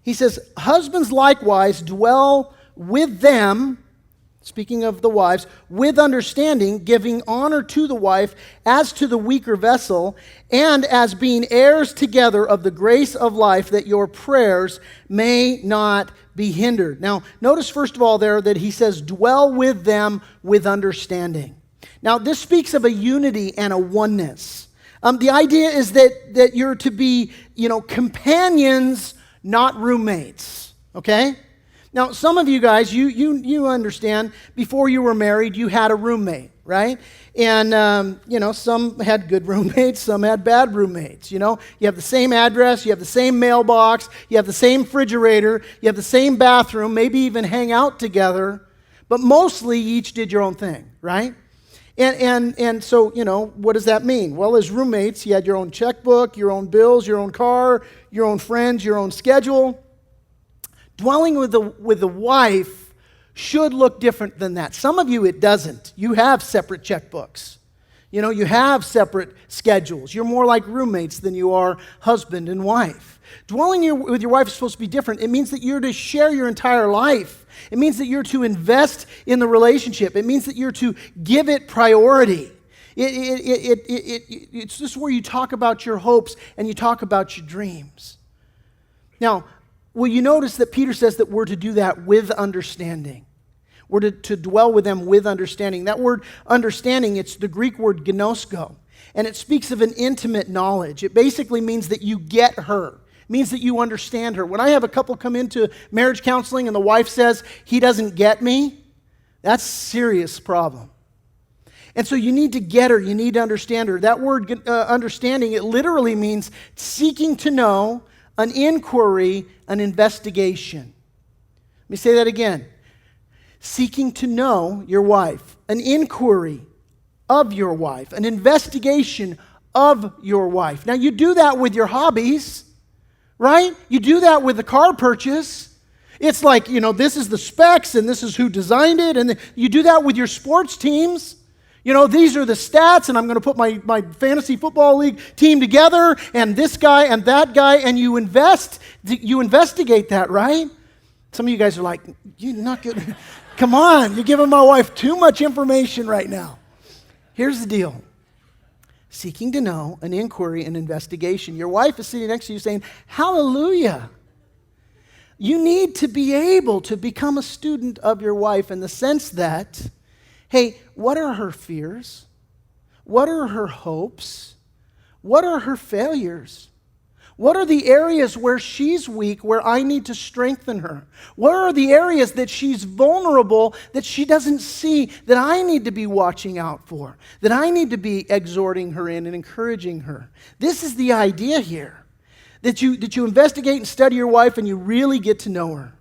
He says, husbands likewise dwell with them, speaking of the wives, with understanding, giving honor to the wife as to the weaker vessel, and as being heirs together of the grace of life, that your prayers may not be hindered. Now, notice first of all there that he says, dwell with them with understanding. Now, this speaks of a unity and a oneness. The idea is that you're to be, companions, not roommates, okay? Now, some of you guys, you understand, before you were married, you had a roommate, right? And, some had good roommates, some had bad roommates, You have the same address, you have the same mailbox, you have the same refrigerator, you have the same bathroom, maybe even hang out together, but mostly you each did your own thing, right? And so, what does that mean? Well, as roommates, you had your own checkbook, your own bills, your own car, your own friends, your own schedule. Dwelling with the wife should look different than that. Some of you, it doesn't. You have separate checkbooks. You have separate schedules. You're more like roommates than you are husband and wife. Dwelling with your wife is supposed to be different. It means that you're to share your entire life. It means that you're to invest in the relationship. It means that you're to give it priority. It's just where you talk about your hopes and you talk about your dreams. Now, will you notice that Peter says that we're to do that with understanding? We're to dwell with them with understanding. That word understanding, it's the Greek word gnosko, and it speaks of an intimate knowledge. It basically means that you get her. It means that you understand her. When I have a couple come into marriage counseling and the wife says, he doesn't get me, that's a serious problem. And so you need to get her. You need to understand her. That word understanding, it literally means seeking to know, an inquiry, an investigation. Let me say that again. Seeking to know your wife, an inquiry of your wife, an investigation of your wife. Now, you do that with your hobbies, right? You do that with the car purchase. It's like, this is the specs and this is who designed it. And you do that with your sports teams. These are the stats, and I'm going to put my fantasy football league team together, and this guy and that guy, and you investigate that, right? Some of you guys are like, you're not good. Come on, you're giving my wife too much information right now. Here's the deal. Seeking to know, an inquiry, an investigation. Your wife is sitting next to you saying, hallelujah. You need to be able to become a student of your wife in the sense that, hey, what are her fears? What are her hopes? What are her failures? What are the areas where she's weak, where I need to strengthen her? What are the areas that she's vulnerable, that she doesn't see, that I need to be watching out for, that I need to be exhorting her in and encouraging her? This is the idea here, that you investigate and study your wife and you really get to know her.